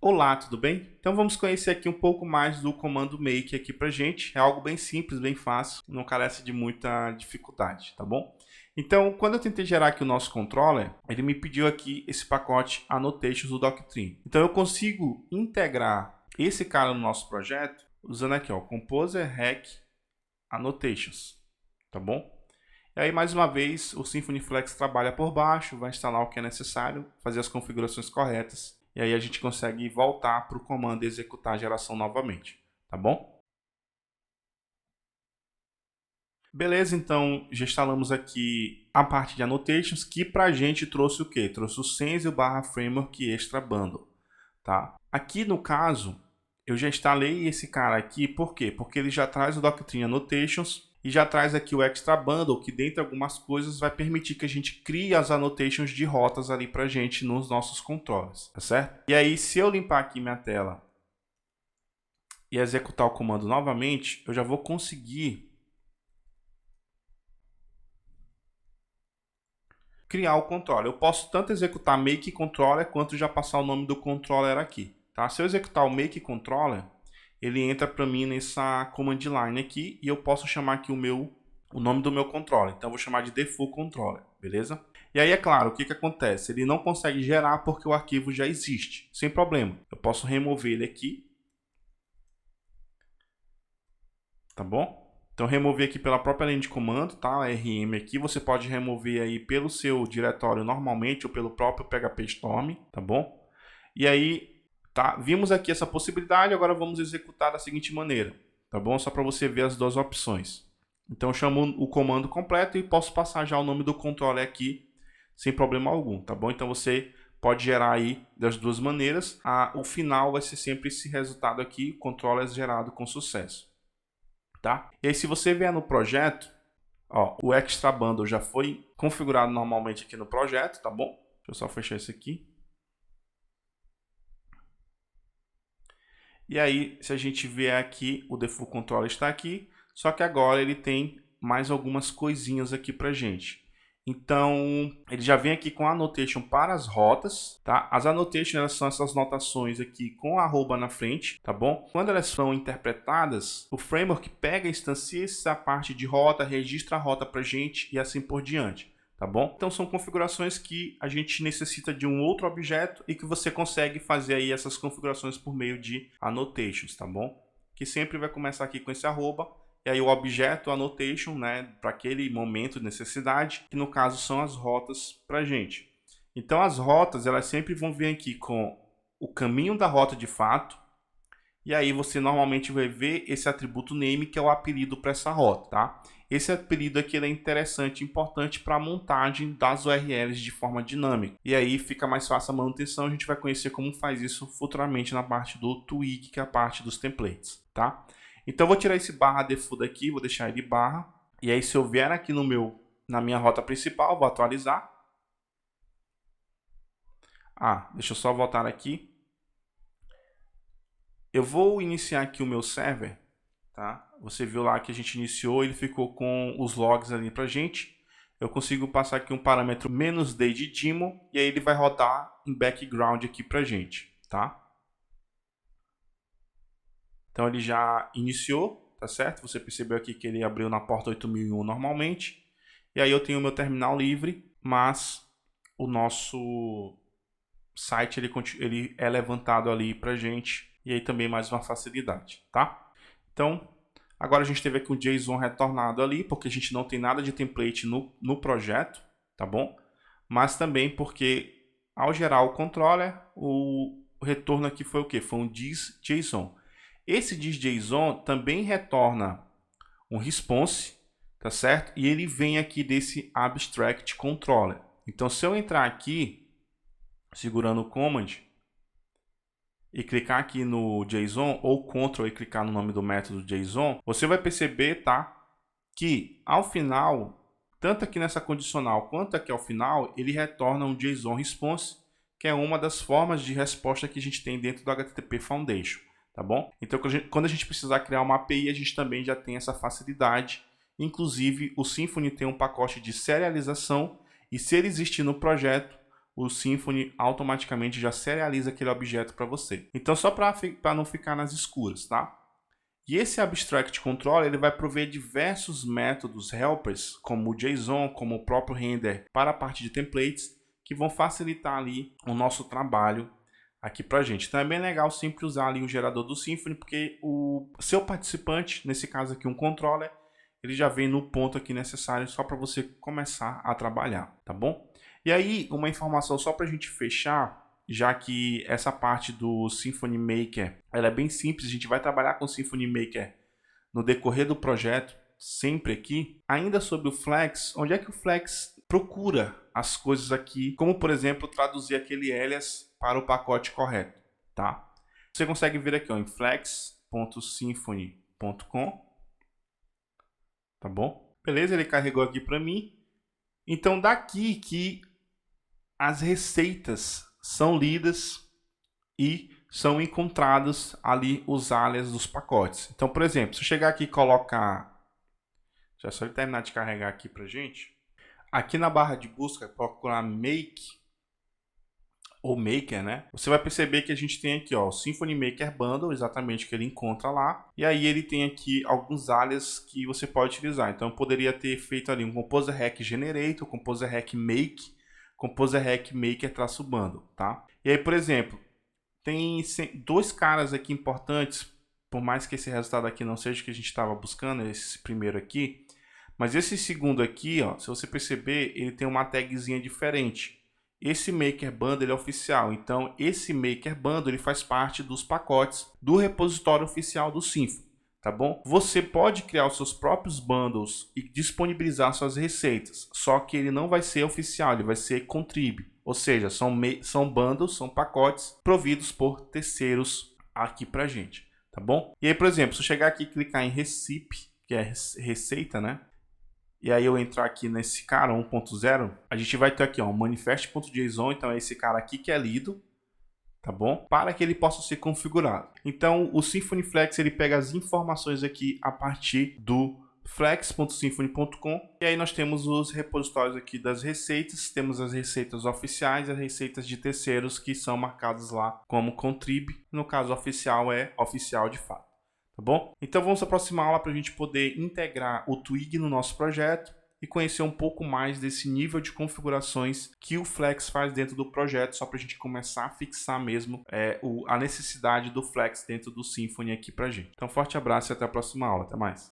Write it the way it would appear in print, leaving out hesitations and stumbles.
Olá, tudo bem? Então vamos conhecer aqui um pouco mais do comando make aqui pra gente. É algo bem simples, bem fácil, não carece de muita dificuldade, tá bom? Então, quando eu tentei gerar aqui o nosso controller, ele me pediu aqui esse pacote annotations do Doctrine. Então eu consigo integrar esse cara no nosso projeto usando aqui, ó, composer hack annotations, tá bom? E aí, mais uma vez, o Symfony Flex trabalha por baixo, vai instalar o que é necessário, fazer as configurações corretas, e aí a gente consegue voltar para o comando e executar a geração novamente, tá bom? Beleza, então já instalamos aqui a parte de annotations, que para a gente trouxe o quê? Trouxe o Sensio /framework extra bundle, tá? Aqui no caso, eu já instalei esse cara aqui, por quê? Porque ele já traz o Doctrine Annotations e já traz aqui o Extra Bundle, que dentre algumas coisas vai permitir que a gente crie as annotations de rotas ali pra gente nos nossos controles, tá certo? E aí, se eu limpar aqui minha tela e executar o comando novamente, eu já vou conseguir criar o controller. Eu posso tanto executar make controller quanto já passar o nome do controller aqui, tá? Se eu executar o make controller, ele entra para mim nessa command line aqui e eu posso chamar aqui o nome do meu controller. Então eu vou chamar de default controller, beleza? E aí é claro, o que acontece? Ele não consegue gerar porque o arquivo já existe, sem problema. Eu posso remover ele aqui, tá bom? Então remover aqui pela própria linha de comando, tá? RM aqui, você pode remover aí pelo seu diretório normalmente ou pelo próprio PHP Storm, tá bom? E aí, tá? Vimos aqui essa possibilidade, agora vamos executar da seguinte maneira, tá bom? Só para você ver as duas opções. Então eu chamo o comando completo e posso passar já o nome do controller aqui sem problema algum, tá bom? Então você pode gerar aí das duas maneiras. O final vai ser sempre esse resultado aqui, controller gerado com sucesso. Tá? E aí, se você vier no projeto, ó, o Extra Bundle já foi configurado normalmente aqui no projeto, tá bom? Deixa eu só fechar isso aqui. E aí, se a gente vier aqui, o Default Controller está aqui, só que agora ele tem mais algumas coisinhas aqui pra gente. Então, ele já vem aqui com a annotation para as rotas, tá? As annotations, elas são essas notações aqui com arroba na frente, tá bom? Quando elas são interpretadas, o framework pega e instancia essa parte de rota, registra a rota pra gente e assim por diante, tá bom? Então, são configurações que a gente necessita de um outro objeto e que você consegue fazer aí essas configurações por meio de annotations, tá bom? Que sempre vai começar aqui com esse arroba. E aí o objeto annotation, né, para aquele momento de necessidade, que no caso são as rotas para a gente. Então as rotas, elas sempre vão vir aqui com o caminho da rota de fato, e aí você normalmente vai ver esse atributo name, que é o apelido para essa rota, tá? Esse apelido aqui é interessante e importante para a montagem das URLs de forma dinâmica. E aí fica mais fácil a manutenção, a gente vai conhecer como faz isso futuramente na parte do Twig, que é a parte dos templates, tá? Então eu vou tirar esse barra default daqui, vou deixar ele barra. E aí se eu vier aqui na minha rota principal, vou atualizar. Deixa eu só voltar aqui. Eu vou iniciar aqui o meu server, tá? Você viu lá que a gente iniciou, ele ficou com os logs ali pra gente. Eu consigo passar aqui um parâmetro "-d" de daemon, e aí ele vai rodar em background aqui pra gente, tá? Então ele já iniciou, tá certo? Você percebeu aqui que ele abriu na porta 8001 normalmente. E aí eu tenho o meu terminal livre, mas o nosso site ele é levantado ali pra gente. E aí também mais uma facilidade, tá? Então, agora a gente teve aqui um JSON retornado ali, porque a gente não tem nada de template no projeto, tá bom? Mas também porque ao gerar o controller, o retorno aqui foi o quê? Foi um dis.json. Esse dis.json também retorna um response, tá certo? E ele vem aqui desse abstract controller. Então, se eu entrar aqui, segurando o command, e clicar aqui no JSON, ou Ctrl e clicar no nome do método JSON, você vai perceber, tá, que ao final, tanto aqui nessa condicional quanto aqui ao final, ele retorna um JSON response, que é uma das formas de resposta que a gente tem dentro do HTTP Foundation, tá bom? Então, quando a gente precisar criar uma API, a gente também já tem essa facilidade. Inclusive, o Symfony tem um pacote de serialização, e se ele existir no projeto, o Symfony automaticamente já serializa aquele objeto para você. Então, só para não ficar nas escuras, tá? E esse Abstract Controller ele vai prover diversos métodos helpers, como o JSON, como o próprio render para a parte de templates, que vão facilitar ali o nosso trabalho aqui para a gente. Então é bem legal sempre usar ali o gerador do Symfony, porque o seu participante, nesse caso aqui um controller, ele já vem no ponto aqui necessário só para você começar a trabalhar, tá bom? E aí, uma informação só para a gente fechar, já que essa parte do Symfony Maker ela é bem simples, a gente vai trabalhar com o Symfony Maker no decorrer do projeto, sempre aqui. Ainda sobre o Flex, onde é que o Flex procura as coisas aqui, como por exemplo, traduzir aquele alias para o pacote correto, tá? Você consegue ver aqui ó, em flex.symfony.com, tá bom? Beleza, ele carregou aqui para mim. Então daqui que as receitas são lidas e são encontrados ali os alias dos pacotes. Então, por exemplo, se eu chegar aqui e colocar... Já só ele terminar de carregar aqui pra gente. Aqui na barra de busca, procurar Make ou Maker, né? Você vai perceber que a gente tem aqui, ó, o Symfony Maker Bundle, exatamente o que ele encontra lá. E aí ele tem aqui alguns alias que você pode utilizar. Então, eu poderia ter feito ali um Composer Hack Generator, Composer Hack Make, Composer Hack Maker-Bundle, tá? E aí, por exemplo, tem dois caras aqui importantes, por mais que esse resultado aqui não seja o que a gente estava buscando, esse primeiro aqui, mas esse segundo aqui, ó, se você perceber, ele tem uma tagzinha diferente. Esse Maker Bundle ele é oficial, então esse Maker Bundle ele faz parte dos pacotes do repositório oficial do Symfony, tá bom? Você pode criar os seus próprios bundles e disponibilizar suas receitas, só que ele não vai ser oficial, ele vai ser contrib, ou seja, são bundles, são pacotes providos por terceiros aqui pra gente, tá bom? E aí, por exemplo, se eu chegar aqui e clicar em Recipe, que é receita, né? E aí eu entrar aqui nesse cara 1.0, a gente vai ter aqui ó, um manifest.json, então é esse cara aqui que é lido, tá bom? Para que ele possa ser configurado. Então o Symfony Flex ele pega as informações aqui a partir do flex.symfony.com e aí nós temos os repositórios aqui das receitas, temos as receitas oficiais e as receitas de terceiros que são marcadas lá como contrib, no caso oficial é oficial de fato. Tá bom? Então vamos aproximar lá para a gente poder integrar o Twig no nosso projeto e conhecer um pouco mais desse nível de configurações que o Flex faz dentro do projeto, só para a gente começar a fixar mesmo a necessidade do Flex dentro do Symfony aqui para a gente. Então forte abraço e até a próxima aula. Até mais.